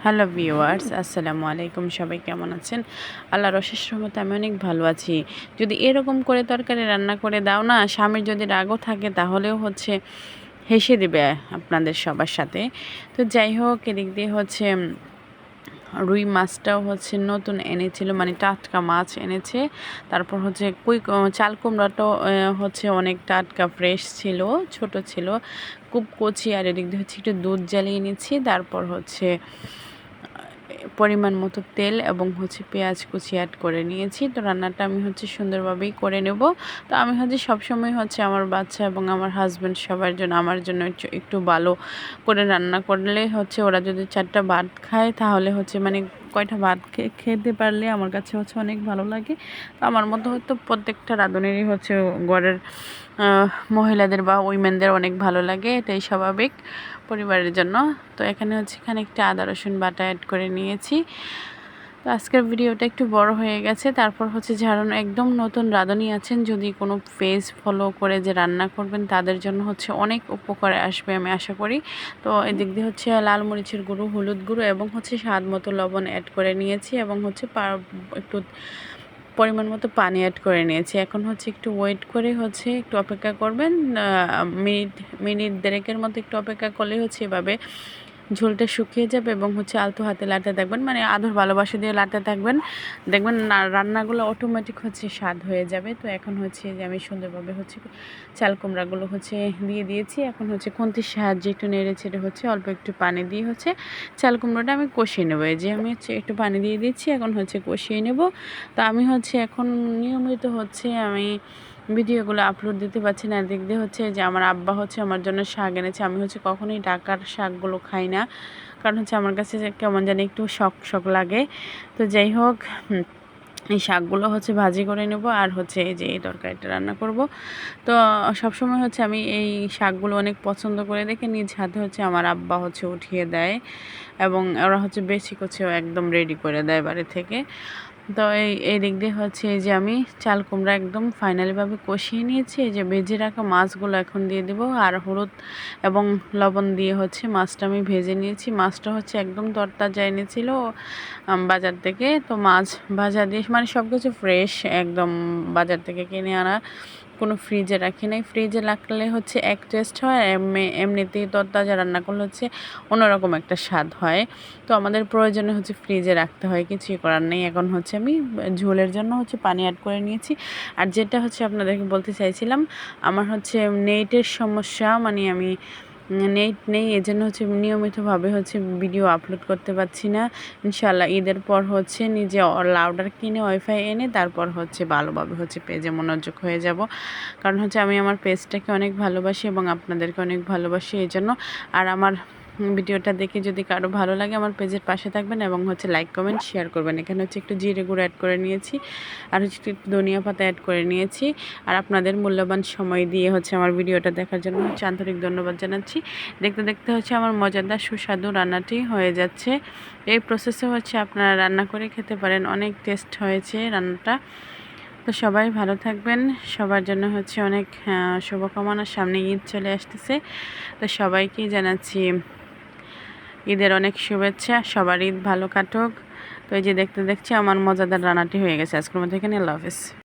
Hello viewers, আসসালামু আলাইকুম। সবাই কেমন আছেন? আল্লাহর অশেষ রহমতে আমি অনেক ভালো আছি। যদি এরকম করে তরকারি রান্না করে দাও না, স্বামীর যদি রাগও থাকে তাহলেও হেসে দেবে আপনাদের সবার সাথে। তো যাই হোক, এদিক দিয়ে রুই মাছটাও নতুন এনেছিল, মানে টাটকা মাছ এনেছে। তারপর চাল কুমড়াটাও অনেক টাটকা ফ্রেশ ছিল, ছোট ছিল, খুব কচি। আর এদিক দিয়ে একটু দুধ জ্বালিয়ে নিচ্ছি। তারপর পরিমাণ মতো তেল এবং পেঁয়াজ কুচি অ্যাড করে নিয়েছি। তো রান্নাটা আমি সুন্দরভাবেই করে নেব। তো আমি সবসময় আমার বাচ্চা এবং আমার হাজব্যান্ড সবার জন্য, আমার জন্য একটু ভালো করে রান্না করলে ওরা যদি 4টা ভাত খায় তাহলে মানে কয়টা ভাত খেতে পারলে আমার কাছে অনেক ভালো লাগে। তো আমার মতো প্রত্যেকটা রাঁধুনেরই ঘরের মহিলাদের বা উইমেনদের অনেক ভালো লাগে, এটাই স্বাভাবিক পরিবারের জন্য। তো এখানে খানিকটা আদা রসুন বাটা অ্যাড করে নিয়েছি। তো আজকের ভিডিওটা একটু বড় হয়ে গেছে। তারপর যারা একদম নতুন রাঁধুনি আছেন, যদি কোনো পেজ ফলো করে যে রান্না করবেন তাদের জন্য অনেক উপকারে আসবে আমি আশা করি। তো এদিক দিয়ে লাল মরিচের গুঁড়ো, হলুদ গুঁড়ো এবং স্বাদ মতো লবণ অ্যাড করে নিয়েছি এবং একটু পরিমাণ মতো পানি অ্যাড করে নিয়েছি। এখন একটু ওয়েট করে একটু অপেক্ষা করবেন, মিনিট দেড়েকের মতো একটু অপেক্ষা করলে এভাবে ঝোলটা শুকিয়ে যাবে এবং আলতো হাতে লাড়তে থাকবেন, মানে আদর ভালোবাসা দিয়ে লাড়তে থাকবেন। দেখবেন রান্নাগুলো অটোমেটিক স্বাদ হয়ে যাবে। তো এখন যে আমি সুন্দরভাবে চাল কুমড়াগুলো দিয়ে দিয়েছি। এখন খুন্তির সাহায্যে একটু নেড়ে ছেড়ে অল্প একটু পানি দিয়ে চাল কুমড়োটা আমি কষিয়ে নেবো। এই যে আমি একটু পানি দিয়ে দিচ্ছি, এখন কষিয়ে নেব। তো আমি এখন নিয়মিত আমি ভিডিওগুলো আপলোড দিতে পারছি না। দিক দিয়ে যে আমার আব্বা আমার জন্য শাক এনেছে। আমি কখনোই ঢাকার শাকগুলো খাই না, কারণ আমার কাছে কেমন জানি একটু শখ শখ লাগে। তো যাই হোক, এই শাকগুলো ভাজি করে নেব আর এই যে এই তরকারিটা রান্না করব। তো সবসময় আমি এই শাকগুলো অনেক পছন্দ করে দেখে নিজ হাতে আমার আব্বা উঠিয়ে দেয় এবং ওরা বেশি একদম রেডি করে দেয় বাড়ি থেকে। তো এই দিক দিয়ে এই যে আমি চাল কুমড়া একদম ফাইনালিভাবে কষিয়ে নিয়েছি। এই যে ভেজে রাখা মাছগুলো এখন দিয়ে দেবো, আর হলুদ এবং লবণ দিয়ে মাছটা আমি ভেজে নিয়েছি। মাছটা একদম তরতাজা এনেছিল বাজার থেকে। তো মাছ ভাজা দিয়ে মানে সব কিছু ফ্রেশ, একদম বাজার থেকে কিনে আনা, কোনো ফ্রিজে রাখি নাই। ফ্রিজে রাখলে এক টেস্ট হয়, এমনিতেই তরতাজা রান্না করলে অন্যরকম একটা স্বাদ হয়। তো আমাদের প্রয়োজনে ফ্রিজে রাখতে হয়, কিছুই করার নেই। এখন আমি ঝোলের জন্য পানি অ্যাড করে নিয়েছি। আর যেটা আপনাদেরকে বলতে চাইছিলাম, আমার নেটের সমস্যা, মানে আমি নেট নেই, এজন্য নিয়মিতভাবে ভিডিও আপলোড করতে পারছি না। ইনশাআল্লাহ ঈদের পর নিজে রাউটার কিনে ওয়াইফাই এনে তারপর ভালোভাবে পেজে মনোযোগ হয়ে যাব। কারণ আমি আমার পেজটাকে অনেক ভালোবাসি এবং আপনাদেরকে অনেক ভালোবাসি এই জন্য। আর আমার ভিডিওটা দেখে যদি কারো ভালো লাগে আমার পেজের পাশে থাকবেন এবং লাইক কমেন্ট শেয়ার করবেন। এখানে একটু জিরে গুঁড়ো অ্যাড করে নিয়েছি আর একটু ধনিয়া পাতা অ্যাড করে নিয়েছি। আর আপনাদের মূল্যবান সময় দিয়ে আমার ভিডিওটা দেখার জন্য আন্তরিক ধন্যবাদ জানাচ্ছি। দেখতে দেখতে আমার মজাদার সুস্বাদু রান্নাটি হয়ে যাচ্ছে। এই প্রসেসে আপনারা রান্না করে খেতে পারেন, অনেক টেস্ট হয়েছে রান্নাটা। তো সবাই ভালো থাকবেন, সবার জন্য অনেক শুভকামনা। সামনে ঈদ চলে আসতেছে, তো সবাইকেই জানাচ্ছি ঈদের অনেক শুভেচ্ছা। সবার ঈদ ভালো কাটুক। তো এই যে দেখতে দেখছি আমার মজাদার রান্নাটি হয়ে গেছে। আজকের মধ্যে এখানে, আল্লাহ হাফেজ।